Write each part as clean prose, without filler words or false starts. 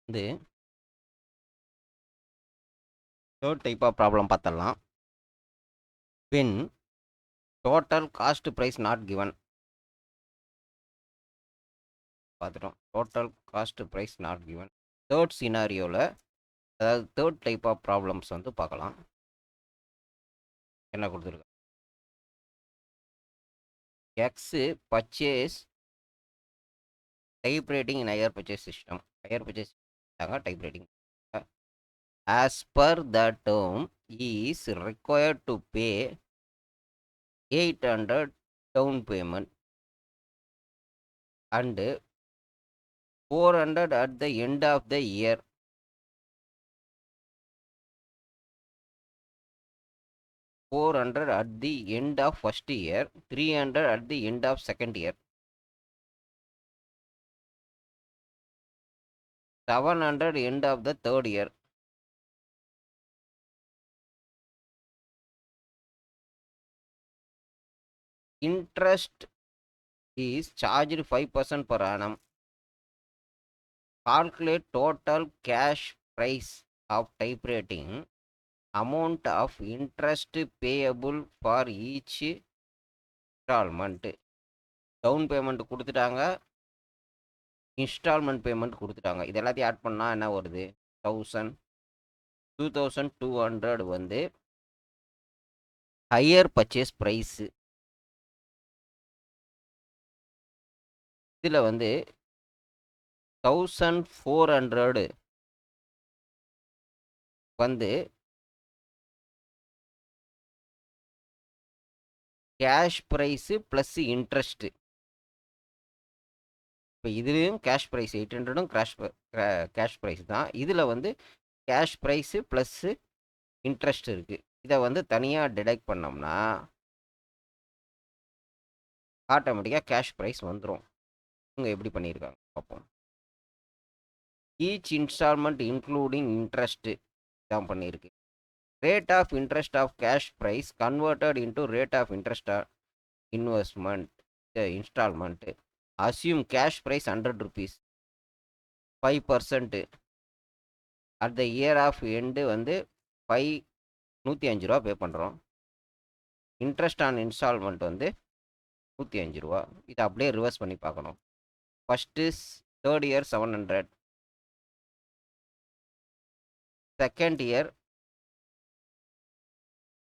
வந்து third type of problem பார்த்துடலாம். when total cost price not given பார்த்துட்டோம். Total cost price not given third சினாரியோவில், அதாவது third type of problems வந்து பார்க்கலாம். என்ன கொடுத்துருக்கு? எக்ஸு purchase type writing in hire purchase system. Hire purchase type writing as per the term is required to pay 800 down payment and 400 at the end of the year. 400 at the end of first year, 300 at the end of second year, 700 end of the third year. Interest is charged 5% per annum. Calculate total cash price of typewriting, amount of interest payable for each installment. Down payment கொடுத்துட்டாங்க, installment payment கொடுத்துட்டாங்க. இது எல்லாத்தையும் add பண்ணால் என்ன வருது? 1000, 2200 வந்து higher purchase price. இதில் வந்து 1400 வந்து கேஷ் ப்ரைஸு ப்ளஸ் இன்ட்ரெஸ்ட்டு. இப்போ இதுலேயும் கேஷ் ப்ரைஸ் 800ம் கேஷ் ப்ரைஸ் தான். இதில் வந்து கேஷ் ப்ரைஸு ப்ளஸ்ஸு இன்ட்ரெஸ்ட் இருக்குது. இதை வந்து தனியாக டிடக்ட் பண்ணோம்னா ஆட்டோமேட்டிக்காக கேஷ் ப்ரைஸ் வந்துடும். இவங்க எப்படி பண்ணியிருக்காங்க பார்ப்போம். ஈச் இன்ஸ்டால்மெண்ட் இன்க்ளூடிங் இன்ட்ரெஸ்ட்டு தான் பண்ணியிருக்கு. Rate of interest of cash price converted into rate of interest investment installment. Assume cash price 100 rupees, 5% at the year of end வந்து 105 ரூபா பே பண்ணுறோம். இன்ட்ரெஸ்ட் ஆன் இன்ஸ்டால்மெண்ட் வந்து 105 ரூபா. இதை அப்படியே ரிவர்ஸ் பண்ணி பார்க்கணும். First third year 700, second year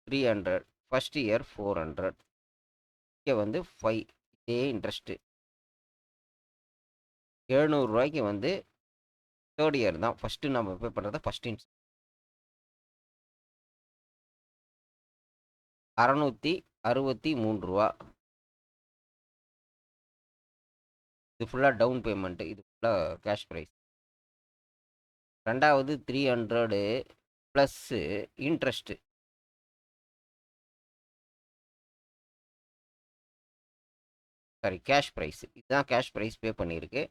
300, first year 400. இங்கே வந்து 5. இதே இன்ட்ரெஸ்ட்டு 700 ரூபாய்க்கு வந்து தேர்ட் இயர் தான். ஃபஸ்ட்டு நம்ம பே பண்ணுறத ஃபஸ்ட் 663 ரூபா. இது ஃபுல்லாக டவுன் பேமெண்ட்டு, இது ஃபுல்லாக கேஷ் ப்ரைஸ். ரெண்டாவது 300 plus interest. Sorry, cash price. இதுதான் கேஷ் ப்ரைஸ் பே பண்ணியிருக்கு.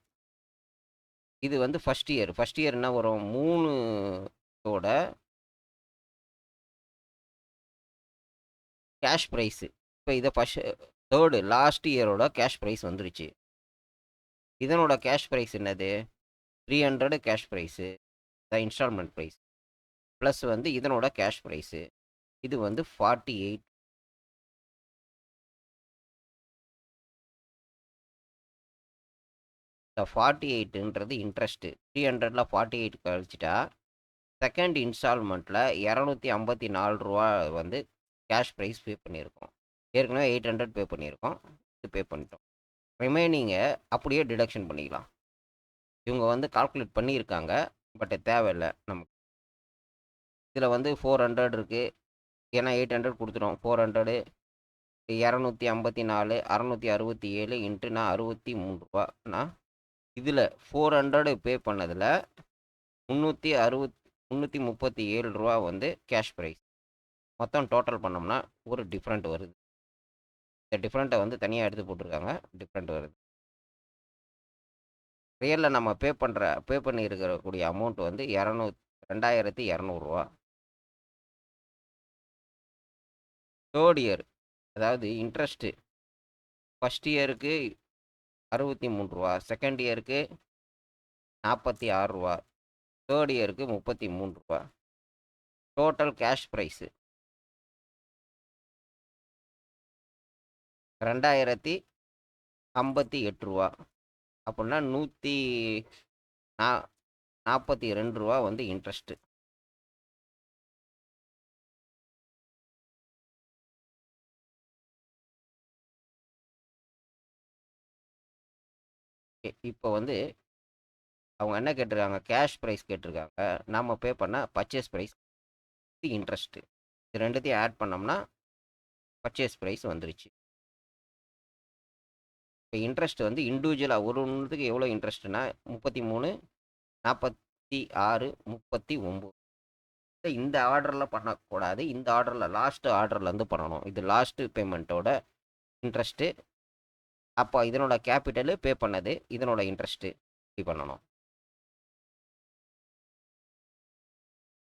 இது வந்து ஃபஸ்ட் இயர். ஃபஸ்ட் இயர் என்ன வரும்? 3ஓட கேஷ் ப்ரைஸு. இப்போ இதை தேர்டு லாஸ்ட் இயரோட கேஷ் ப்ரைஸ் வந்துருச்சு. இதனோட கேஷ் ப்ரைஸ் என்னது? 300 cash price, the installment price, plus வந்து இதனோட கேஷ் ப்ரைஸு. இது வந்து 48. இந்த 48ன்றது இன்ட்ரெஸ்ட்டு. 300ல் 48 கழிச்சிட்டா செகண்ட் இன்ஸ்டால்மெண்ட்டில் 254 ரூபா வந்து கேஷ் ப்ரைஸ் பே பண்ணியிருக்கோம். ஏற்கனவே 800 பே பண்ணியிருக்கோம், இது பே பண்ணிட்டோம். ரிமைனிங்கை அப்படியே டிடக்ஷன் பண்ணிக்கலாம். இவங்க வந்து கால்குலேட் பண்ணியிருக்காங்க, பட் தேவையில்லை நமக்கு. இதில் வந்து 400 இருக்குது, ஏன்னா 800 கொடுத்துட்டோம். 400, 254, 667 இன்ட்டு நான் 63 ரூபானா, இதில் 400 பே பண்ணதில் 337 ரூபா வந்து கேஷ் ப்ரைஸ். மொத்தம் டோட்டல் பண்ணோம்னா ஒரு டிஃப்ரெண்ட் வருது. இந்த டிஃப்ரெண்ட்டை வந்து தனியாக எடுத்து போட்டிருக்காங்க, டிஃப்ரெண்ட் வருது. ரியலில் நம்ம பே பண்ணியிருக்கக்கூடிய அமௌண்ட் வந்து 2200 ரூபா. தேர்ட் இயர், அதாவது இன்ட்ரெஸ்ட்டு ஃபஸ்ட் இயருக்கு 63 ரூபா, செகண்ட் இயருக்கு 46 ரூபா, தேர்ட் இயருக்கு ரூ. 33. டோட்டல் கேஷ் ப்ரைஸு ரூ. 2058. அப்படின்னா ரூ. 142 வந்து இன்ட்ரெஸ்ட்டு. இப்போ வந்து அவங்க என்ன கேட்டிருக்காங்க, கேஷ் ப்ரைஸ் கேட்டிருக்காங்க. நம்ம பே பண்ண பர்ச்சேஸ் ப்ரைஸ் இன்ட்ரெஸ்ட்டு. இது ரெண்டுத்தையும் ஆட் பண்ணோம்னா பர்ச்சேஸ் ப்ரைஸ் வந்துருச்சு. இப்போ இன்ட்ரெஸ்ட் வந்து இண்டிவிஜுவலாக ஒரு ஒன்றுத்துக்கு எவ்வளோ இன்ட்ரெஸ்ட்னா 33, 46, 39. இந்த ஆர்டரில் பண்ணக்கூடாது, இந்த ஆர்டரில் லாஸ்ட் ஆர்டர்லேருந்து பண்ணணும். இது லாஸ்ட் பேமெண்ட்டோட இன்ட்ரெஸ்ட்டு. அப்போ இதனோட கேபிட்டலு பே பண்ணது, இதனோட இன்ட்ரெஸ்ட்டு இப்படி பண்ணணும்.